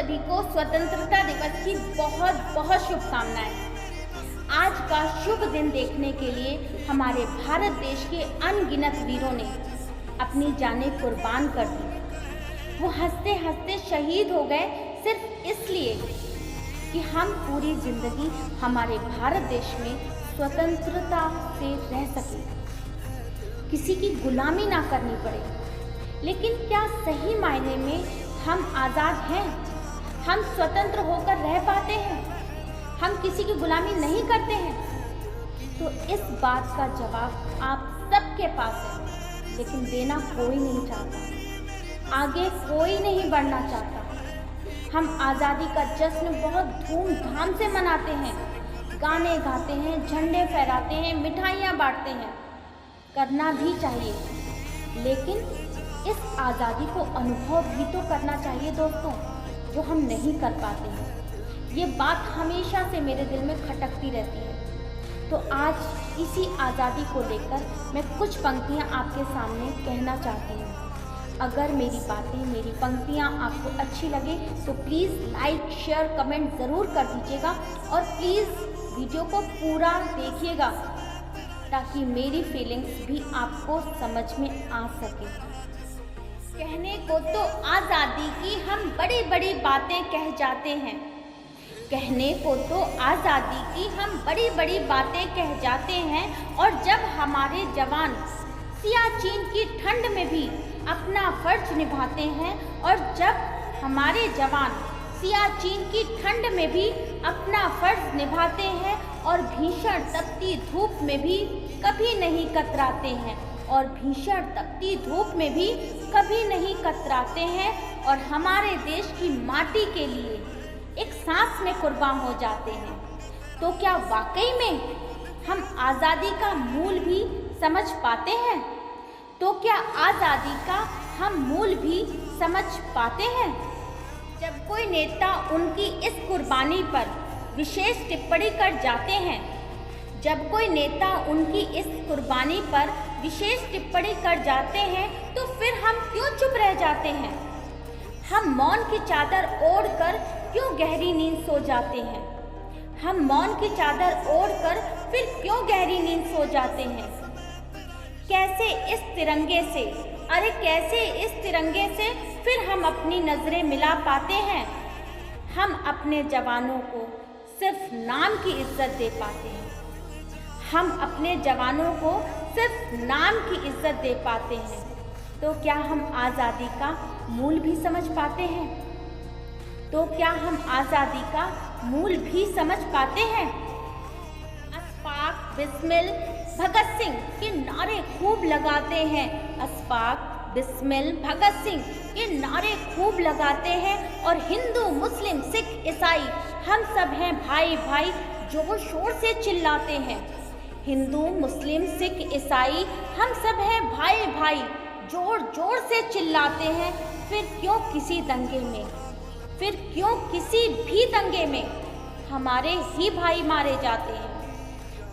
सभी को स्वतंत्रता दिवस की बहुत बहुत शुभकामनाएं। आज का शुभ दिन देखने के लिए हमारे भारत देश के अनगिनत वीरों ने अपनी जानें कुर्बान कर दी। वो हंसते हंसते शहीद हो गए सिर्फ इसलिए कि हम पूरी जिंदगी हमारे भारत देश में स्वतंत्रता से रह सकें, किसी की गुलामी ना करनी पड़े। लेकिन क्या सही मायने में हम आज़ाद हैं? हम स्वतंत्र होकर रह पाते हैं? हम किसी की गुलामी नहीं करते हैं? तो इस बात का जवाब आप सबके पास है, लेकिन देना कोई नहीं चाहता, आगे कोई नहीं बढ़ना चाहता। हम आज़ादी का जश्न बहुत धूमधाम से मनाते हैं, गाने गाते हैं, झंडे फहराते हैं, मिठाइयाँ बांटते हैं। करना भी चाहिए, लेकिन इस आज़ादी को अनुभव भी तो करना चाहिए दोस्तों, जो हम नहीं कर पाते हैं। ये बात हमेशा से मेरे दिल में खटकती रहती है। तो आज इसी आज़ादी को लेकर मैं कुछ पंक्तियाँ आपके सामने कहना चाहती हूँ। अगर मेरी बातें, मेरी पंक्तियाँ आपको अच्छी लगे तो प्लीज़ लाइक, शेयर, कमेंट ज़रूर कर दीजिएगा और प्लीज़ वीडियो को पूरा देखिएगा ताकि मेरी फीलिंग्स भी आपको समझ में आ सके। कहने को तो आज़ादी की हम बड़ी बड़ी बातें कह जाते हैं, कहने को तो आज़ादी की हम बड़ी बड़ी बातें कह जाते हैं, और जब हमारे जवान सियाचिन की ठंड में भी अपना फर्ज निभाते हैं, और जब हमारे जवान सियाचिन की ठंड में भी अपना फर्ज निभाते हैं और भीषण तपती धूप में भी कभी नहीं कतराते हैं, और भीषण तपती धूप में भी कभी नहीं कतराते हैं, और हमारे देश की माटी के लिए एक सांस में कुर्बान हो जाते हैं, तो क्या वाकई में हम आज़ादी का मूल भी समझ पाते हैं? तो क्या आज़ादी का हम मूल भी समझ पाते हैं? जब कोई नेता उनकी इस कुर्बानी पर विशेष टिप्पणी कर जाते हैं, जब कोई नेता उनकी इस कुर्बानी पर विशेष टिप्पणी कर जाते हैं, तो फिर हम क्यों चुप रह जाते हैं? हम मौन की चादर ओढ़कर क्यों गहरी नींद सो जाते हैं? हम मौन की चादर ओढ़कर फिर क्यों गहरी नींद सो जाते हैं? कैसे इस तिरंगे से, अरे कैसे इस तिरंगे से फिर हम अपनी नजरें मिला पाते हैं? हम अपने जवानों को सिर्फ नाम की इज्जत दे पाते हैं, हम अपने जवानों को सिर्फ नाम की इज्जत दे पाते हैं। तो क्या हम आज़ादी का मूल भी समझ पाते हैं? तो क्या हम आज़ादी का मूल भी समझ पाते हैं? अशफाक, बिस्मिल, भगत सिंह के नारे खूब लगाते हैं, अशफाक, बिस्मिल, भगत सिंह के नारे खूब लगाते हैं, और हिंदू, मुस्लिम, सिख, ईसाई हम सब हैं भाई भाई जोर शोर से चिल्लाते हैं। हिंदू, मुस्लिम, सिख, ईसाई हम सब हैं भाई भाई जोर जोर से चिल्लाते हैं। फिर क्यों किसी दंगे में, फिर क्यों किसी भी दंगे में हमारे ही भाई मारे जाते हैं?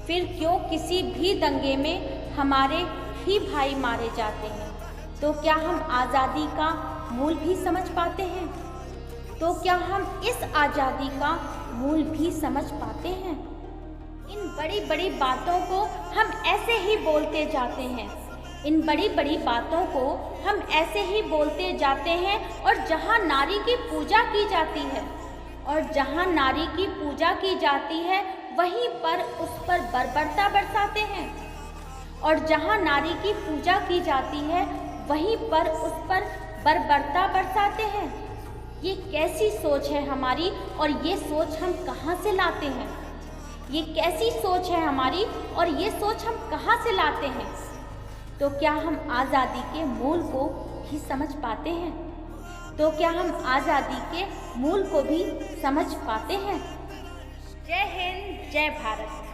फिर क्यों किसी भी दंगे में हमारे ही भाई मारे जाते हैं? तो क्या हम आज़ादी का मूल भी समझ पाते हैं? तो क्या हम इस आज़ादी का मूल भी समझ पाते हैं? इन बड़ी बड़ी बातों को हम ऐसे ही बोलते जाते हैं, इन बड़ी बड़ी बातों को हम ऐसे ही बोलते जाते हैं, और जहाँ नारी की पूजा की जाती है, और जहाँ नारी की पूजा की जाती है वहीं पर उस पर बर्बरता बरसाते हैं, और जहाँ नारी की पूजा की जाती है वहीं पर उस पर बर्बरता बरसाते हैं। ये कैसी सोच है हमारी, और ये सोच हम कहाँ से लाते हैं? ये कैसी सोच है हमारी, और ये सोच हम कहाँ से लाते हैं? तो क्या हम आज़ादी के मूल को भी समझ पाते हैं? तो क्या हम आज़ादी के मूल को भी समझ पाते हैं? जय हिंद, जय भारत।